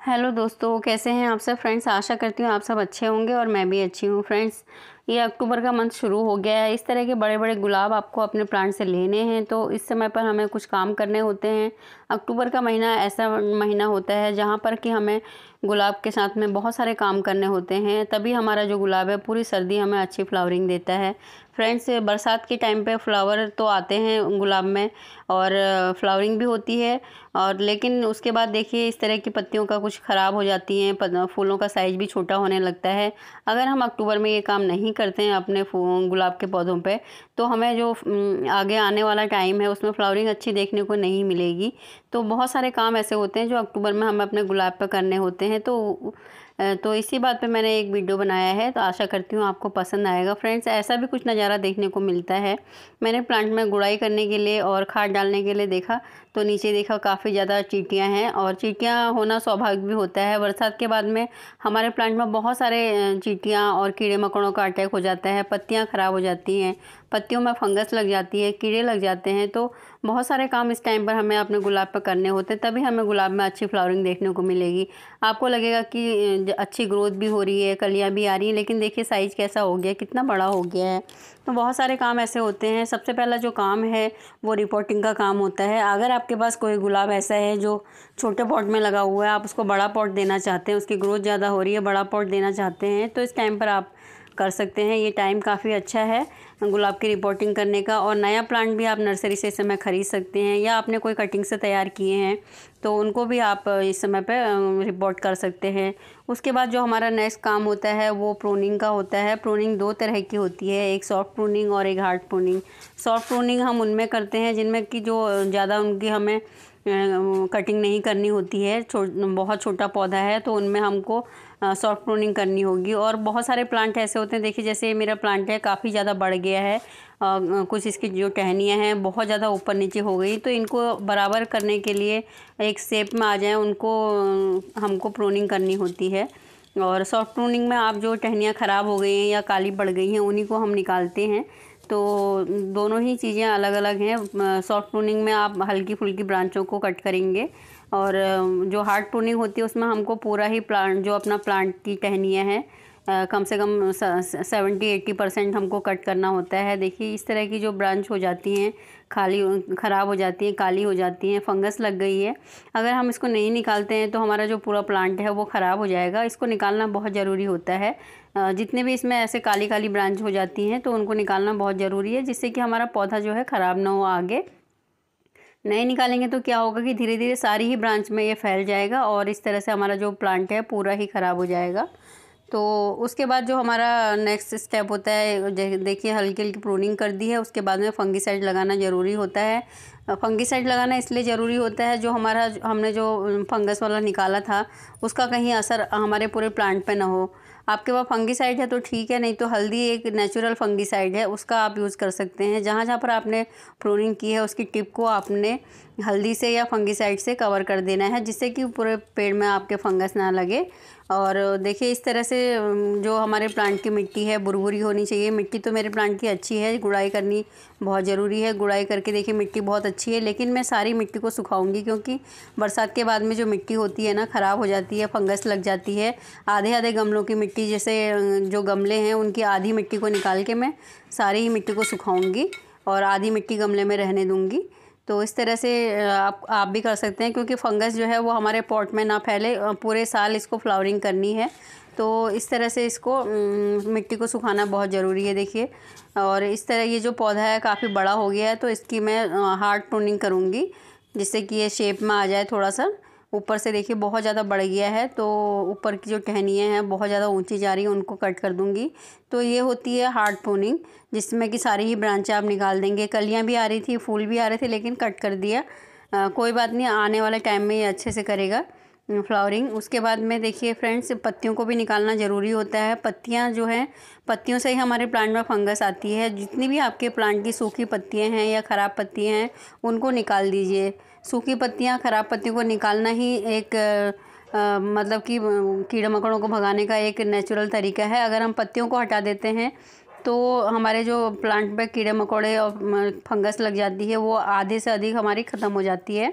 Hello दोस्तों, कैसे हैं आप सब फ्रेंड्स। आशा करती हूँ आप सब अच्छे होंगे और मैं भी अच्छी हूँ फ्रेंड्स। ये अक्टूबर का मंथ शुरू हो गया है। इस तरह के बड़े बड़े गुलाब आपको अपने प्लांट से लेने हैं, तो इस समय पर हमें कुछ काम करने होते हैं। अक्टूबर का महीना ऐसा महीना होता है जहाँ पर कि हमें गुलाब के साथ में बहुत सारे काम करने होते हैं, तभी हमारा जो गुलाब है पूरी सर्दी हमें अच्छी फ्लावरिंग देता है। फ्रेंड्स, बरसात के टाइम पे फ्लावर तो आते हैं गुलाब में और फ्लावरिंग भी होती है, और लेकिन उसके बाद देखिए इस तरह की पत्तियों का कुछ ख़राब हो जाती हैं, फूलों का साइज़ भी छोटा होने लगता है। अगर हम अक्टूबर में ये काम नहीं करते हैं अपने गुलाब के पौधों पे, तो हमें जो आगे आने वाला टाइम है उसमें फ्लावरिंग अच्छी देखने को नहीं मिलेगी। तो बहुत सारे काम ऐसे होते हैं जो अक्टूबर में हमें अपने गुलाब पे करने होते हैं। तो इसी बात पे मैंने एक वीडियो बनाया है, तो आशा करती हूँ आपको पसंद आएगा। फ्रेंड्स, ऐसा भी कुछ नज़ारा देखने को मिलता है। मैंने प्लांट में गुड़ाई करने के लिए और खाद डालने के लिए देखा, तो नीचे देखा काफ़ी ज़्यादा चींटियाँ हैं, और चींटियाँ होना स्वाभाविक भी होता है। बरसात के बाद में हमारे प्लांट में बहुत सारे चींटियाँ और कीड़े मकोड़ों का अटैक हो जाता है, पत्तियाँ ख़राब हो जाती हैं, पत्तियों में फंगस लग जाती है, कीड़े लग जाते हैं। तो बहुत सारे काम इस टाइम पर हमें अपने गुलाब पर करने होते हैं, तभी हमें गुलाब में अच्छी फ्लावरिंग देखने को मिलेगी। आपको लगेगा कि अच्छी ग्रोथ भी हो रही है, कलियाँ भी आ रही हैं, लेकिन देखिए साइज़ कैसा हो गया, कितना बड़ा हो गया है। तो बहुत सारे काम ऐसे होते हैं। सबसे पहला जो काम है वो रिपोर्टिंग का काम होता है। अगर आपके पास कोई गुलाब ऐसा है जो छोटे पॉट में लगा हुआ है, आप उसको बड़ा पॉट देना चाहते हैं, उसकी ग्रोथ ज़्यादा हो रही है, बड़ा पॉट देना चाहते हैं, तो इस टाइम पर आप कर सकते हैं। ये टाइम काफ़ी अच्छा है गुलाब की रिपोर्टिंग करने का। और नया प्लांट भी आप नर्सरी से इस समय ख़रीद सकते हैं, या आपने कोई कटिंग से तैयार किए हैं तो उनको भी आप इस समय पे रिपोर्ट कर सकते हैं। उसके बाद जो हमारा नेक्स्ट काम होता है वो प्रूनिंग का होता है। प्रूनिंग दो तरह की होती है, एक सॉफ्ट प्रूनिंग और एक हार्ड प्रूनिंग। सॉफ्ट प्रूनिंग हम उनमें करते हैं जिनमें कि जो ज़्यादा उनकी हमें कटिंग नहीं करनी होती है, बहुत छोटा पौधा है तो उनमें हमको सॉफ्ट प्रूनिंग करनी होगी। और बहुत सारे प्लांट ऐसे होते हैं, देखिए जैसे मेरा प्लांट है काफ़ी ज़्यादा बढ़ गया है, कुछ इसकी जो टहनियाँ हैं बहुत ज़्यादा ऊपर नीचे हो गई, तो इनको बराबर करने के लिए एक शेप में आ जाए उनको हमको प्रूनिंग करनी होती है। और सॉफ्ट प्रूनिंग में आप जो टहनियाँ ख़राब हो गई हैं या काली पड़ गई हैं उन्हीं को हम निकालते हैं। तो दोनों ही चीज़ें अलग अलग हैं। सॉफ्ट प्रूनिंग में आप हल्की फुल्की ब्रांचों को कट करेंगे, और जो हार्ड प्रूनिंग होती है उसमें हमको पूरा ही प्लांट, जो अपना प्लांट की टहनियाँ हैं, कम से कम 70-80% हमको कट करना होता है। देखिए इस तरह की जो ब्रांच हो जाती हैं खाली ख़राब हो जाती हैं, काली हो जाती हैं, फंगस लग गई है, अगर हम इसको नहीं निकालते हैं तो हमारा जो पूरा प्लांट है वो ख़राब हो जाएगा। इसको निकालना बहुत ज़रूरी होता है। जितने भी इसमें ऐसे काली काली ब्रांच हो जाती हैं तो उनको निकालना बहुत ज़रूरी है, जिससे कि हमारा पौधा जो है ख़राब ना हो आगे। नहीं निकालेंगे तो क्या होगा कि धीरे धीरे सारी ही ब्रांच में ये फैल जाएगा, और इस तरह से हमारा जो प्लांट है पूरा ही ख़राब हो जाएगा। तो उसके बाद जो हमारा नेक्स्ट स्टेप होता है, देखिए हल्की हल्की प्रूनिंग कर दी है, उसके बाद में फंगीसाइड लगाना ज़रूरी होता है। फंगीसाइड लगाना इसलिए ज़रूरी होता है, जो हमने जो फंगस वाला निकाला था उसका कहीं असर हमारे पूरे प्लांट पे ना हो। आपके पास फंगीसाइड है तो ठीक है, नहीं तो हल्दी एक नेचुरल फंगीसाइड है, उसका आप यूज़ कर सकते हैं। जहाँ जहाँ पर आपने प्रूनिंग की है उसकी टिप को आपने हल्दी से या फंगीसाइड से कवर कर देना है, जिससे कि पूरे पेड़ में आपके फंगस ना लगे। और देखिए इस तरह से जो हमारे प्लांट की मिट्टी है बुरबुरी होनी चाहिए। मिट्टी तो मेरे प्लांट की अच्छी है, गुड़ाई करनी बहुत ज़रूरी है। गुड़ाई करके देखिए मिट्टी बहुत अच्छी है, लेकिन मैं सारी मिट्टी को सुखाऊंगी, क्योंकि बरसात के बाद में जो मिट्टी होती है ना ख़राब हो जाती है, फंगस लग जाती है। आधे आधे गमलों की मिट्टी, जैसे जो गमले हैं उनकी आधी मिट्टी को निकाल के मैं सारी ही मिट्टी को सुखाऊंगी और आधी मिट्टी गमले में रहने दूंगी। तो इस तरह से आप भी कर सकते हैं, क्योंकि फंगस जो है वो हमारे पॉट में ना फैले, पूरे साल इसको फ्लावरिंग करनी है। तो इस तरह से इसको मिट्टी को सुखाना बहुत ज़रूरी है। देखिए, और इस तरह ये जो पौधा है काफ़ी बड़ा हो गया है, तो इसकी मैं हार्ड प्रूनिंग करूँगी, जिससे कि ये शेप में आ जाए थोड़ा सा। ऊपर से देखिए बहुत ज़्यादा बढ़ गया है, तो ऊपर की जो टहनियाँ हैं बहुत ज़्यादा ऊंची जा रही हैं, उनको कट कर दूंगी। तो ये होती है हार्ड प्रूनिंग, जिसमें कि सारी ही ब्रांचें आप निकाल देंगे। कलियाँ भी आ रही थी, फूल भी आ रहे थे, लेकिन कट कर दिया। कोई बात नहीं, आने वाले टाइम में ये अच्छे से करेगा फ्लावरिंग। उसके बाद में देखिए फ्रेंड्स, पत्तियों को भी निकालना ज़रूरी होता है। पत्तियाँ जो हैं, पत्तियों से ही हमारे प्लांट में फंगस आती है। जितनी भी आपके प्लांट की सूखी पत्तियाँ हैं या ख़राब पत्तियाँ हैं उनको निकाल दीजिए। सूखी पत्तियाँ, ख़राब पत्तियों को निकालना ही एक मतलब कि कीड़े मकोड़ों को भगाने का एक नेचुरल तरीका है। अगर हम पत्तियों को हटा देते हैं तो हमारे जो प्लांट पे कीड़े मकोड़े और फंगस लग जाती है वो आधे से अधिक हमारी ख़त्म हो जाती है।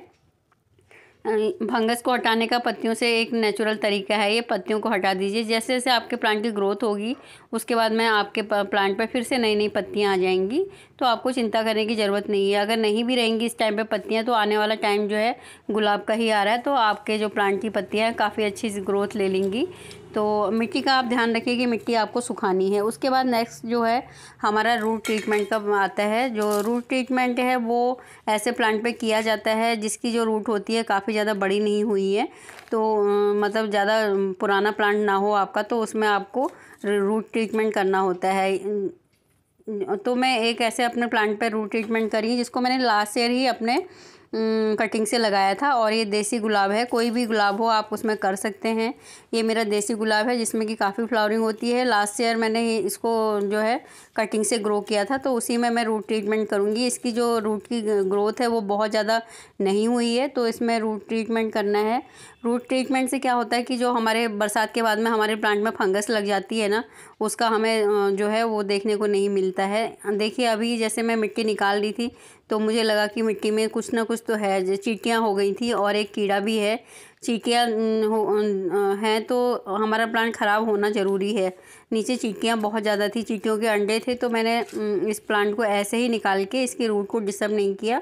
फंगस को हटाने का पत्तियों से एक नेचुरल तरीका है, ये पत्तियों को हटा दीजिए। जैसे जैसे आपके प्लांट की ग्रोथ होगी उसके बाद में आपके प्लांट पर फिर से नई नई पत्तियां आ जाएंगी, तो आपको चिंता करने की ज़रूरत नहीं है। अगर नहीं भी रहेंगी इस टाइम पे पत्तियां, तो आने वाला टाइम जो है गुलाब का ही आ रहा है, तो आपके जो प्लांट की पत्तियाँ हैं काफ़ी अच्छी ग्रोथ ले लेंगी। तो मिट्टी का आप ध्यान रखिए कि मिट्टी आपको सुखानी है। उसके बाद नेक्स्ट जो है हमारा रूट ट्रीटमेंट का आता है। जो रूट ट्रीटमेंट है वो ऐसे प्लांट पे किया जाता है जिसकी जो रूट होती है काफ़ी ज़्यादा बड़ी नहीं हुई है, तो मतलब ज़्यादा पुराना प्लांट ना हो आपका, तो उसमें आपको रूट ट्रीटमेंट करना होता है। तो मैं एक ऐसे अपने प्लांट पे रूट ट्रीटमेंट करी जिसको मैंने लास्ट ईयर ही अपने कटिंग से लगाया था, और ये देसी गुलाब है। कोई भी गुलाब हो आप उसमें कर सकते हैं। ये मेरा देसी गुलाब है जिसमें कि काफ़ी फ्लावरिंग होती है। लास्ट ईयर मैंने इसको जो है कटिंग से ग्रो किया था, तो उसी में मैं रूट ट्रीटमेंट करूँगी। इसकी जो रूट की ग्रोथ है वो बहुत ज़्यादा नहीं हुई है, तो इसमें रूट ट्रीटमेंट करना है। रूट ट्रीटमेंट से क्या होता है कि जो हमारे बरसात के बाद में हमारे प्लांट में फंगस लग जाती है ना, उसका हमें जो है वो देखने को नहीं मिलता है। देखिए अभी जैसे मैं मिट्टी निकाल रही थी तो मुझे लगा कि मिट्टी में कुछ ना कुछ तो है, चींटियाँ हो गई थी और एक कीड़ा भी है। चींटियाँ हैं तो हमारा प्लांट ख़राब होना ज़रूरी है। नीचे चींटियाँ बहुत ज़्यादा थी, चींटियों के अंडे थे, तो मैंने इस प्लांट को ऐसे ही निकाल के इसकी रूट को डिस्टर्ब नहीं किया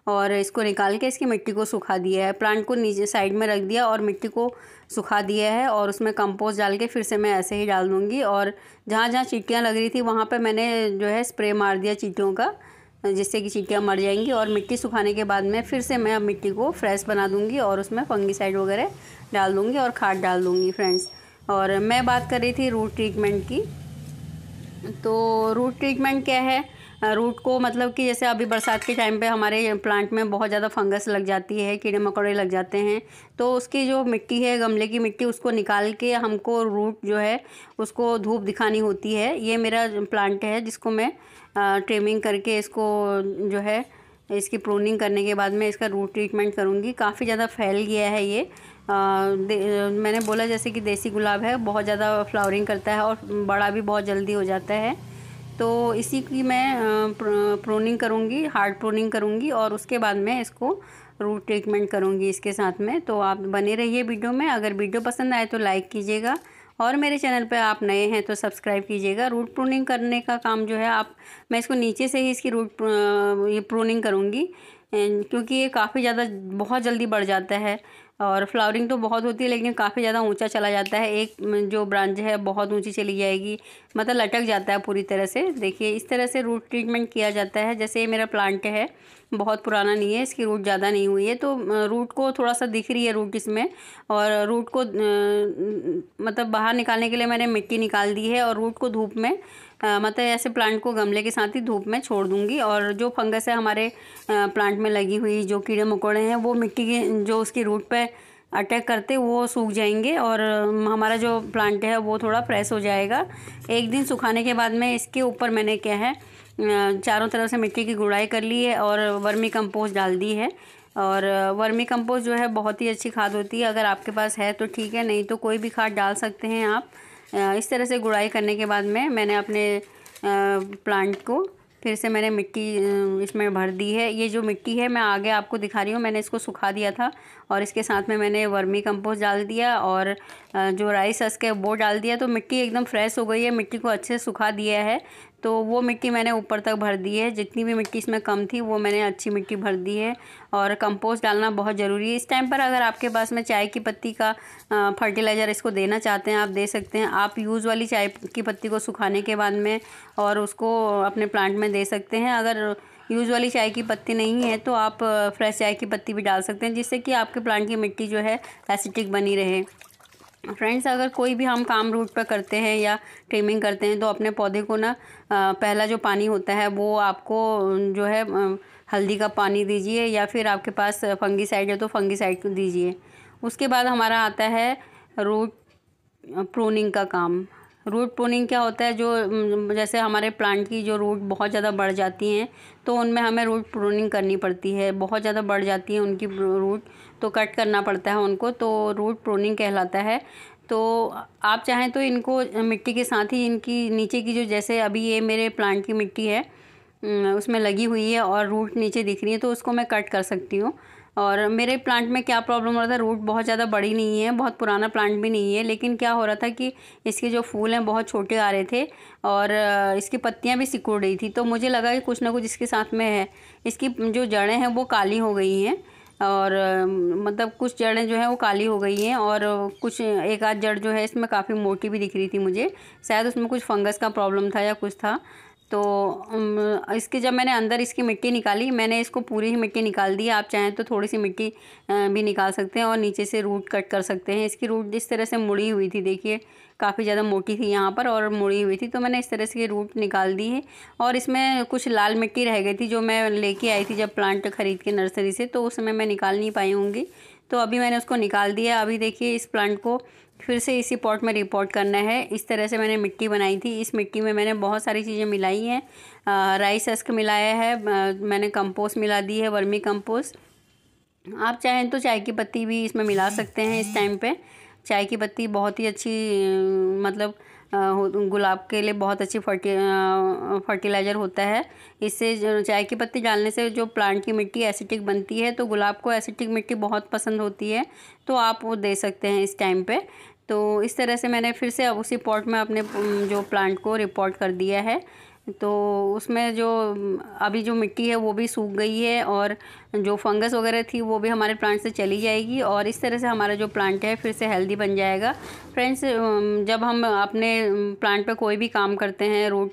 और इसको निकाल के इसकी मिट्टी को सुखा दिया है। प्लांट को नीचे साइड में रख दिया और मिट्टी को सुखा दिया है, और उसमें कंपोस्ट डाल के फिर से मैं ऐसे ही डाल दूँगी। और जहाँ जहाँ चींटियाँ लग रही थी वहाँ पे मैंने जो है स्प्रे मार दिया चींटियों का, जिससे कि चींटियाँ मर जाएंगी। और मिट्टी सुखाने के बाद में फिर से मैं अब मिट्टी को फ्रेश बना दूँगी और उसमें फंगीसाइड वगैरह डाल दूँगी और खाद डाल दूँगी फ्रेंड्स। और मैं बात कर रही थी रूट ट्रीटमेंट की। तो रूट ट्रीटमेंट क्या है, रूट को मतलब कि जैसे अभी बरसात के टाइम पे हमारे प्लांट में बहुत ज़्यादा फंगस लग जाती है, कीड़े मकोड़े लग जाते हैं, तो उसकी जो मिट्टी है गमले की मिट्टी उसको निकाल के हमको रूट जो है उसको धूप दिखानी होती है। ये मेरा प्लांट है जिसको मैं ट्रिमिंग करके इसको जो है इसकी प्रूनिंग करने के बाद में इसका रूट ट्रीटमेंट करूँगी। काफ़ी ज़्यादा फैल गया है ये। मैंने बोला जैसे कि देसी गुलाब है, बहुत ज़्यादा फ्लावरिंग करता है और बड़ा भी बहुत जल्दी हो जाता है। तो इसी की मैं प्रूनिंग करूँगी, हार्ड प्रूनिंग करूँगी, और उसके बाद में इसको रूट ट्रीटमेंट करूँगी इसके साथ में। तो आप बने रहिए वीडियो में। अगर वीडियो पसंद आए तो लाइक कीजिएगा, और मेरे चैनल पे आप नए हैं तो सब्सक्राइब कीजिएगा। रूट प्रूनिंग करने का काम जो है मैं इसको नीचे से ही इसकी ये प्रूनिंग करूँगी, क्योंकि ये काफ़ी ज़्यादा बहुत जल्दी बढ़ जाता है और फ्लावरिंग तो बहुत होती है लेकिन काफ़ी ज़्यादा ऊंचा चला जाता है। एक जो ब्रांच है बहुत ऊंची चली जाएगी, मतलब लटक जाता है पूरी तरह से। देखिए इस तरह से रूट ट्रीटमेंट किया जाता है। जैसे ये मेरा प्लांट है, बहुत पुराना नहीं है, इसकी रूट ज़्यादा नहीं हुई है, तो रूट को थोड़ा सा दिख रही है रूट इसमें, और रूट को मतलब बाहर निकालने के लिए मैंने मिट्टी निकाल दी है और रूट को धूप में मतलब ऐसे प्लांट को गमले के साथ ही धूप में छोड़ दूंगी। और जो फंगस है हमारे प्लांट में लगी हुई, जो कीड़े मकोड़े हैं, वो मिट्टी के जो उसकी रूट पे अटैक करते वो सूख जाएंगे और हमारा जो प्लांट है वो थोड़ा फ्रेश हो जाएगा। एक दिन सुखाने के बाद में इसके ऊपर मैंने क्या है चारों तरफ से मिट्टी की गुड़ाई कर ली है और वर्मी कंपोस्ट डाल दी है। और वर्मी कंपोस्ट जो है बहुत ही अच्छी खाद होती है, अगर आपके पास है तो ठीक है, नहीं तो कोई भी खाद डाल सकते हैं आप। इस तरह से गुड़ाई करने के बाद में मैंने अपने प्लांट को फिर से मैंने मिट्टी इसमें भर दी है। ये जो मिट्टी है मैं आगे आपको दिखा रही हूँ, मैंने इसको सुखा दिया था और इसके साथ में मैंने वर्मी कंपोस्ट डाल दिया और जो राइस हस्क है वो डाल दिया, तो मिट्टी एकदम फ्रेश हो गई है। मिट्टी को अच्छे से सुखा दिया है, तो वो मिट्टी मैंने ऊपर तक भर दी है। जितनी भी मिट्टी इसमें कम थी वो मैंने अच्छी मिट्टी भर दी है। और कंपोस्ट डालना बहुत ज़रूरी है इस टाइम पर। अगर आपके पास में चाय की पत्ती का फर्टिलाइज़र इसको देना चाहते हैं आप दे सकते हैं। आप यूज़ वाली चाय की पत्ती को सुखाने के बाद में और उसको अपने प्लांट में दे सकते हैं। अगर यूज़ वाली चाय की पत्ती नहीं है तो आप फ्रेश चाय की पत्ती भी डाल सकते हैं, जिससे कि आपके प्लांट की मिट्टी जो है एसिडिक बनी रहे। फ्रेंड्स, अगर कोई भी हम काम रूट पर करते हैं या ट्रिमिंग करते हैं तो अपने पौधे को ना पहला जो पानी होता है वो आपको जो है हल्दी का पानी दीजिए, या फिर आपके पास फंगीसाइड है तो फंगीसाइड दीजिए। उसके बाद हमारा आता है रूट प्रूनिंग का काम। रूट प्रूनिंग क्या होता है, जो जैसे हमारे प्लांट की जो रूट बहुत ज़्यादा बढ़ जाती हैं तो उनमें हमें रूट प्रूनिंग करनी पड़ती है। बहुत ज़्यादा बढ़ जाती है उनकी रूट, तो कट करना पड़ता है उनको, तो रूट प्रूनिंग कहलाता है। तो आप चाहें तो इनको मिट्टी के साथ ही इनकी नीचे की जो, जैसे अभी ये मेरे प्लांट की मिट्टी है उसमें लगी हुई है और रूट नीचे दिख रही है, तो उसको मैं कट कर सकती हूँ। और मेरे प्लांट में क्या प्रॉब्लम हो रहा था, रूट बहुत ज़्यादा बड़ी नहीं है, बहुत पुराना प्लांट भी नहीं है, लेकिन क्या हो रहा था कि इसके जो फूल हैं बहुत छोटे आ रहे थे और इसकी पत्तियां भी सिकुड़ रही थी। तो मुझे लगा कि कुछ ना कुछ इसके साथ में है। इसकी जो जड़ें हैं वो काली हो गई हैं और मतलब कुछ जड़ें जो हैं वो काली हो गई हैं और कुछ एक आध जड़ जो है इसमें काफ़ी मोटी भी दिख रही थी मुझे, शायद उसमें कुछ फंगस का प्रॉब्लम था या कुछ था। तो इसकी जब मैंने अंदर इसकी मिट्टी निकाली, मैंने इसको पूरी ही मिट्टी निकाल दी। आप चाहें तो थोड़ी सी मिट्टी भी निकाल सकते हैं और नीचे से रूट कट कर सकते हैं। इसकी रूट जिस तरह से मुड़ी हुई थी, देखिए काफ़ी ज़्यादा मोटी थी यहाँ पर और मुड़ी हुई थी, तो मैंने इस तरह से रूट निकाल दी है। और इसमें कुछ लाल मिट्टी रह गई थी जो मैं लेके आई थी जब प्लांट खरीद के नर्सरी से, तो उस समय मैं निकाल नहीं पाई होंगी, तो अभी मैंने उसको निकाल दिया। अभी देखिए इस प्लांट को फिर से इसी पॉट में रिपोर्ट करना है। इस तरह से मैंने मिट्टी बनाई थी। इस मिट्टी में मैंने बहुत सारी चीज़ें मिलाई हैं। राइस हस्क मिलाया है, मैंने कंपोस्ट मिला दी है, वर्मी कंपोस्ट। आप चाहें तो चाय की पत्ती भी इसमें मिला सकते हैं। इस टाइम पे चाय की पत्ती बहुत ही अच्छी मतलब गुलाब के लिए बहुत अच्छी फर्टिलाइज़र होता है। इससे चाय की पत्ती डालने से जो प्लांट की मिट्टी एसिटिक बनती है, तो गुलाब को एसिटिक मिट्टी बहुत पसंद होती है, तो आप वो दे सकते हैं इस टाइम पे। तो इस तरह से मैंने फिर से अब उसी पॉट में अपने जो प्लांट को रिपोर्ट कर दिया है। तो उसमें जो अभी जो मिट्टी है वो भी सूख गई है और जो फंगस वगैरह थी वो भी हमारे प्लांट से चली जाएगी और इस तरह से हमारा जो प्लांट है फिर से हेल्दी बन जाएगा। फ्रेंड्स, जब हम अपने प्लांट पे कोई भी काम करते हैं, रूट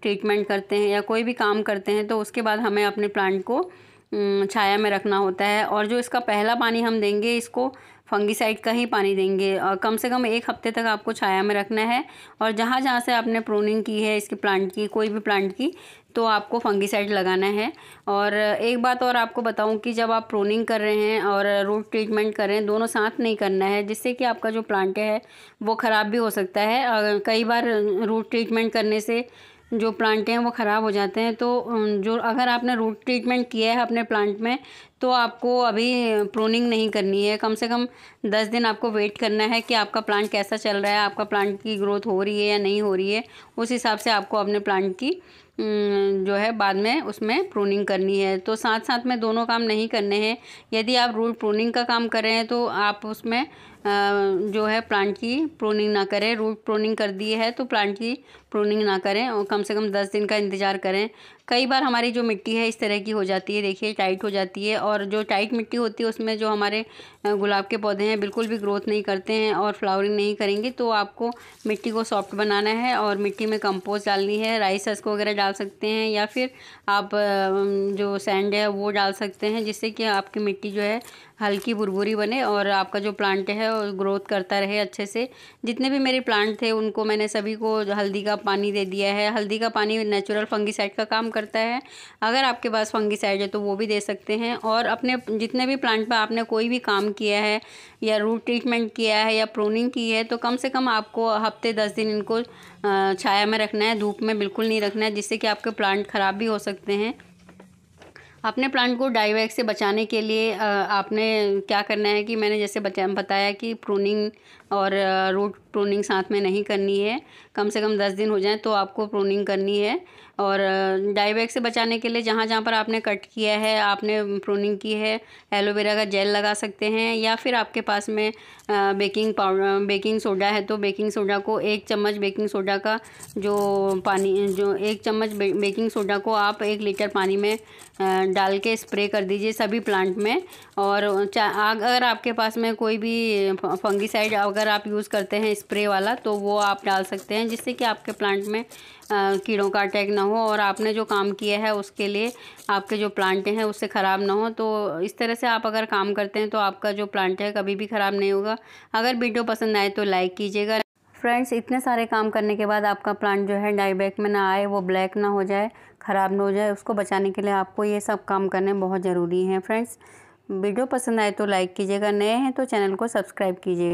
ट्रीटमेंट करते हैं या कोई भी काम करते हैं, तो उसके बाद हमें अपने प्लांट को छाया में रखना होता है। और जो इसका पहला पानी हम देंगे, इसको फंगीसाइड का ही पानी देंगे और कम से कम 1 हफ्ते तक आपको छाया में रखना है। और जहाँ जहाँ से आपने प्रूनिंग की है इसकी प्लांट की, कोई भी प्लांट की, तो आपको फंगीसाइड लगाना है। और एक बात और आपको बताऊं कि जब आप प्रूनिंग कर रहे हैं और रूट ट्रीटमेंट कर रहे हैं, दोनों साथ नहीं करना है, जिससे कि आपका जो प्लांट है वो ख़राब भी हो सकता है। कई बार रूट ट्रीटमेंट करने से जो प्लांट हैं वो ख़राब हो जाते हैं। तो जो अगर आपने रूट ट्रीटमेंट किया है अपने प्लांट में, तो आपको अभी प्रूनिंग नहीं करनी है। कम से कम 10 दिन आपको वेट करना है कि आपका प्लांट कैसा चल रहा है, आपका प्लांट की ग्रोथ हो रही है या नहीं हो रही है। उस हिसाब से आपको अपने प्लांट की जो है बाद में उसमें प्रूनिंग करनी है। तो साथ साथ में दोनों काम नहीं करने हैं। यदि आप रूट प्रूनिंग का काम कर रहे हैं तो आप उसमें जो है प्लांट की प्रूनिंग ना करें। रूट प्रूनिंग कर दी है तो प्लांट की प्रूनिंग ना करें और कम से कम 10 दिन का इंतज़ार करें। कई बार हमारी जो मिट्टी है इस तरह की हो जाती है, देखिए टाइट हो जाती है, और जो टाइट मिट्टी होती है उसमें जो हमारे गुलाब के पौधे हैं बिल्कुल भी ग्रोथ नहीं करते हैं और फ्लावरिंग नहीं करेंगे। तो आपको मिट्टी को सॉफ्ट बनाना है और मिट्टी में कंपोस्ट डालनी है, राइस हस्क वगैरह डाल सकते हैं या फिर आप जो सैंड है वो डाल सकते हैं, जिससे कि आपकी मिट्टी जो है हल्की भुरभुरी बने और आपका जो प्लांट है वो ग्रोथ करता रहे अच्छे से। जितने भी मेरे प्लांट थे उनको मैंने सभी को हल्दी का पानी दे दिया है। हल्दी का पानी नेचुरल फंगीसाइड का काम करता है। अगर आपके पास फंगीसाइड है तो वो भी दे सकते हैं। और अपने जितने भी प्लांट पर आपने कोई भी काम किया है या रूट ट्रीटमेंट किया है या प्रूनिंग की है, तो कम से कम आपको हफ्ते 10 दिन इनको छाया में रखना है, धूप में बिल्कुल नहीं रखना है, जिससे कि आपके प्लांट ख़राब भी हो सकते हैं। अपने प्लांट को डाईवैक्स से बचाने के लिए आपने क्या करना है कि मैंने जैसे बताया कि प्रूनिंग और रूट प्रूनिंग साथ में नहीं करनी है। कम से कम 10 दिन हो जाएं तो आपको प्रूनिंग करनी है। और डाईवैक्स से बचाने के लिए जहाँ जहाँ पर आपने कट किया है, आपने प्रूनिंग की है, एलोवेरा का जेल लगा सकते हैं या फिर आपके पास में बेकिंग सोडा है तो बेकिंग सोडा को 1 चम्मच बेकिंग सोडा का जो पानी जो 1 चम्मच बेकिंग सोडा को आप 1 लीटर पानी में डाल के स्प्रे कर दीजिए सभी प्लांट में। और अगर आपके पास में कोई भी फंगीसाइड अगर आप यूज़ करते हैं स्प्रे वाला, तो वो आप डाल सकते हैं, जिससे कि आपके प्लांट में कीड़ों का अटैक ना हो और आपने जो काम किया है उसके लिए आपके जो प्लांट हैं उससे ख़राब ना हो। तो इस तरह से आप अगर काम करते हैं तो आपका जो प्लांट है कभी भी ख़राब नहीं होगा। अगर वीडियो पसंद आए तो लाइक कीजिएगा। फ्रेंड्स, इतने सारे काम करने के बाद आपका प्लांट जो है डाईबैक में ना आए, वो ब्लैक ना हो जाए, ख़राब ना हो जाए, उसको बचाने के लिए आपको ये सब काम करने बहुत ज़रूरी हैं। फ्रेंड्स, वीडियो पसंद आए तो लाइक कीजिएगा, नए हैं तो चैनल को सब्सक्राइब कीजिएगा।